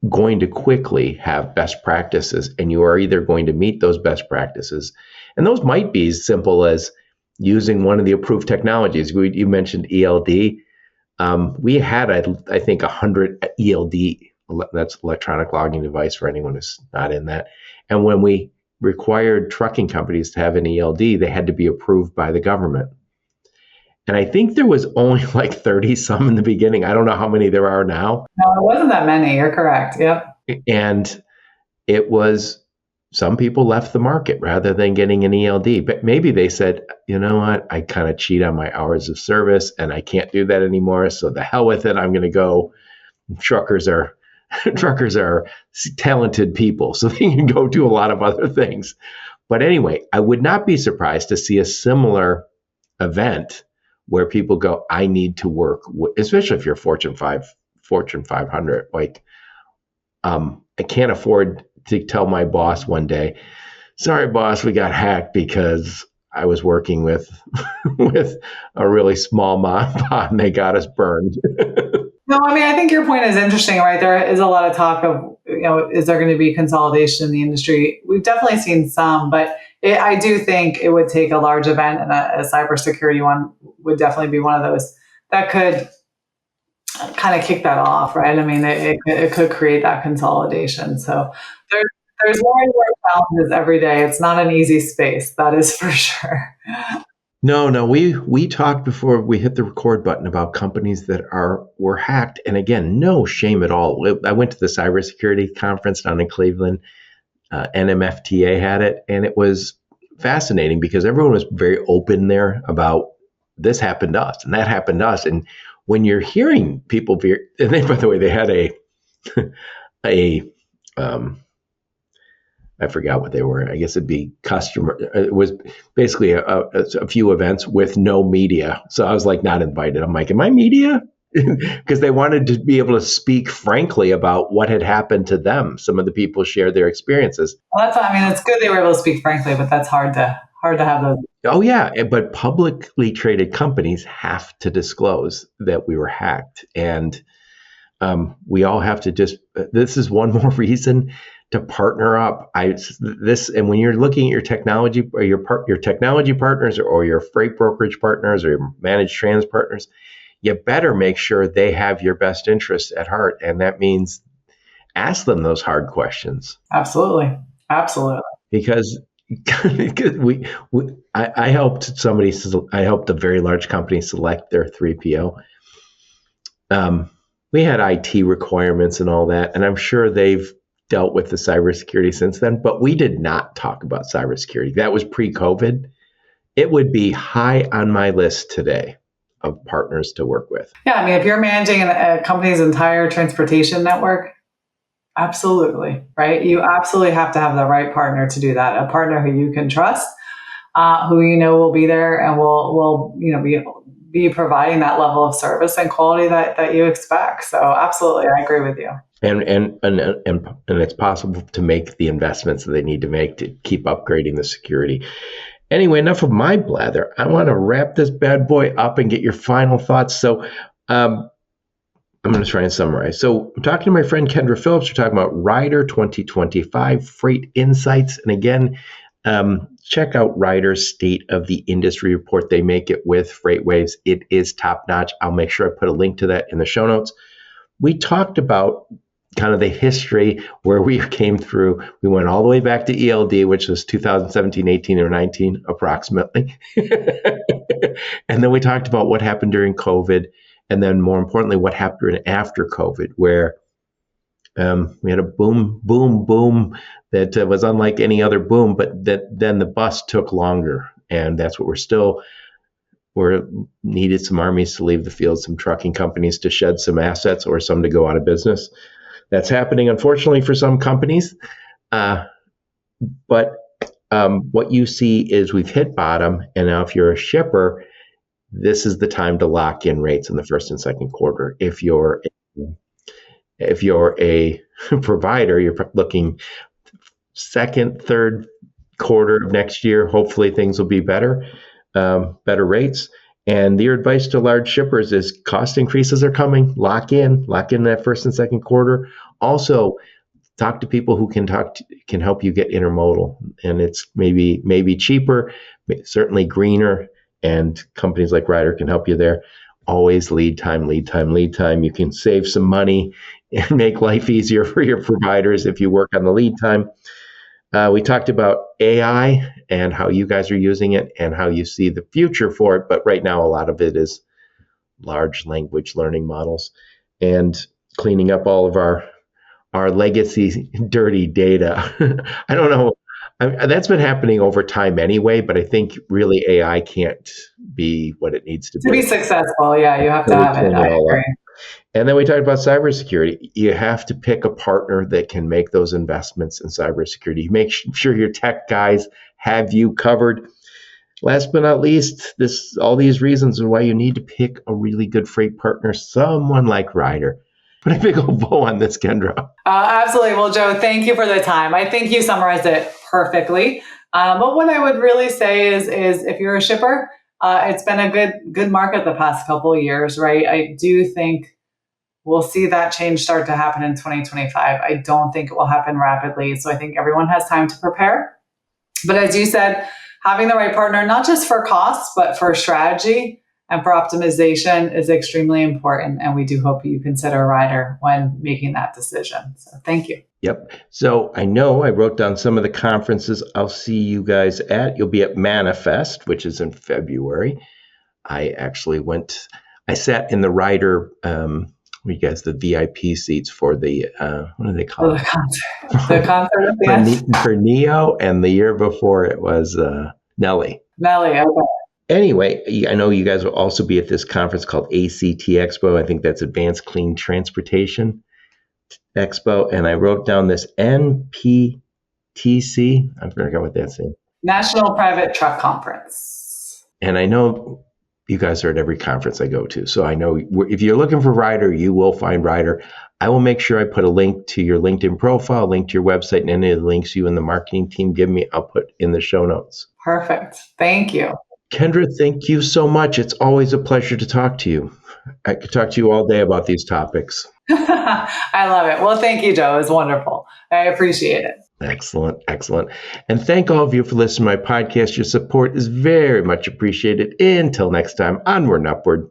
going to quickly have best practices, and you are either going to meet those best practices, and those might be as simple as using one of the approved technologies. You mentioned ELD. We had, I think, 100 ELD, that's electronic logging device for anyone who's not in that. And when we required trucking companies to have an ELD, they had to be approved by the government. And I think there was only like 30 some in the beginning. I don't know how many there are now. No, it wasn't that many. You're correct. Yep. And it was, some people left the market rather than getting an ELD. But maybe they said, you know what, I kind of cheat on my hours of service and I can't do that anymore. So the hell with it. I'm going to go. Truckers are talented people, so they can go do a lot of other things. But anyway, I would not be surprised to see a similar event where people go, I need to work, especially if you're Fortune 500. Like, I can't afford to tell my boss one day, sorry, boss, we got hacked because I was working with with a really small mom and pop and they got us burned. No, I mean, I think your point is interesting, right? There is a lot of talk of, is there going to be consolidation in the industry? We've definitely seen some, but I do think it would take a large event, and a cybersecurity one would definitely be one of those that could kind of kick that off, right? I mean, it could create that consolidation. So there's more and more challenges every day. It's not an easy space, that is for sure. No, we talked before we hit the record button about companies that were hacked, and again, no shame at all. I went to the cybersecurity conference down in Cleveland. NMFTA had it, and it was fascinating because everyone was very open there about this happened to us and that happened to us. And when you're hearing people, and then, by the way, they had I forgot what they were. I guess it'd be customer. It was basically a few events with no media. So I was like not invited. I'm like, am I media? Because they wanted to be able to speak frankly about what had happened to them. Some of the people shared their experiences. Well, it's good they were able to speak frankly, but that's hard to have those. Oh yeah, but publicly traded companies have to disclose that we were hacked, and we all have to just. This is one more reason to partner up. And when you're looking at your technology or your technology partners or your freight brokerage partners or your managed trans partners, you better make sure they have your best interests at heart, and that means ask them those hard questions. Absolutely. Because I helped a very large company select their 3PO. We had IT requirements and all that, and I'm sure they've dealt with the cybersecurity since then, but we did not talk about cybersecurity. That was pre-COVID. It would be high on my list today of partners to work with. Yeah, I mean, if you're managing a company's entire transportation network, absolutely, right? You absolutely have to have the right partner to do that. A partner who you can trust, who will be there and will be providing that level of service and quality that you expect. So absolutely, I agree with you. And it's possible to make the investments that they need to make to keep upgrading the security. Anyway, enough of my blather. I want to wrap this bad boy up and get your final thoughts. So I'm going to try and summarize. So I'm talking to my friend Kendra Phillips. We're talking about Ryder 2025 Freight Insights. And again, check out Ryder's State of the Industry report. They make it with FreightWaves. It is top notch. I'll make sure I put a link to that in the show notes. We talked about kind of the history where we came through. We went all the way back to ELD, which was 2017, 18, or 19, approximately. And then we talked about what happened during COVID. And then more importantly, what happened after COVID, where we had a boom that was unlike any other boom, but then the bust took longer. And that's what we're needed some armies to leave the field, some trucking companies to shed some assets or some to go out of business. That's happening, unfortunately, for some companies. But what you see is we've hit bottom. And now if you're a shipper, this is the time to lock in rates in the first and second quarter. If you're a provider, you're looking second, third quarter of next year. Hopefully things will be better rates. And your advice to large shippers is cost increases are coming. Lock in that first and second quarter. Also, talk to people who can help you get intermodal, and it's maybe cheaper, certainly greener, and companies like Ryder can help you there. Always lead time. You can save some money and make life easier for your providers if you work on the lead time. We talked about AI and how you guys are using it and how you see the future for it. But right now, a lot of it is large language learning models and cleaning up all of our legacy dirty data. I don't know. That's been happening over time anyway, but I think really AI can't be what it needs to be. To be successful, yeah, you have to have it. I agree. And then we talked about cybersecurity. You have to pick a partner that can make those investments in cybersecurity. Make sure your tech guys have you covered. Last but not least, all these reasons are why you need to pick a really good freight partner, someone like Ryder. Put a big old bow on this, Kendra. Absolutely. Well, Joe, thank you for the time. I think you summarized it perfectly. But what I would really say is if you're a shipper, it's been a good market the past couple of years, right? I do think we'll see that change start to happen in 2025. I don't think it will happen rapidly. So I think everyone has time to prepare. But as you said, having the right partner, not just for costs, but for strategy and for optimization is extremely important. And we do hope you consider Ryder when making that decision. So thank you. Yep. So I know I wrote down some of the conferences I'll see you guys at. You'll be at Manifest, which is in February. I sat in the Ryder, the VIP seats for the, what do they call it? The concert at the end? For Neo, and the year before it was Nelly. Okay. Anyway, I know you guys will also be at this conference called ACT Expo. I think that's Advanced Clean Transportation Expo. And I wrote down this NPTC. I forgot what that's in. National Private Truck Conference. And I know you guys are at every conference I go to. So I know if you're looking for Ryder, you will find Ryder. I will make sure I put a link to your LinkedIn profile, link to your website, and any of the links you and the marketing team give me, I'll put in the show notes. Perfect. Thank you. Kendra, thank you so much. It's always a pleasure to talk to you. I could talk to you all day about these topics. I love it. Well, thank you, Joe. It was wonderful. I appreciate it. Excellent. And thank all of you for listening to my podcast. Your support is very much appreciated. Until next time, onward and upward.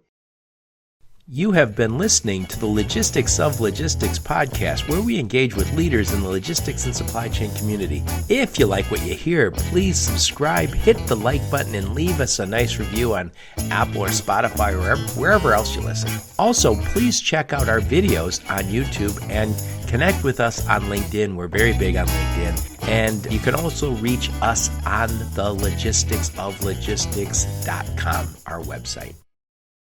You have been listening to the Logistics of Logistics podcast, where we engage with leaders in the logistics and supply chain community. If you like what you hear, please subscribe, hit the like button, and leave us a nice review on Apple or Spotify or wherever else you listen. Also, please check out our videos on YouTube and connect with us on LinkedIn. We're very big on LinkedIn. And you can also reach us on the logisticsoflogistics.com, our website.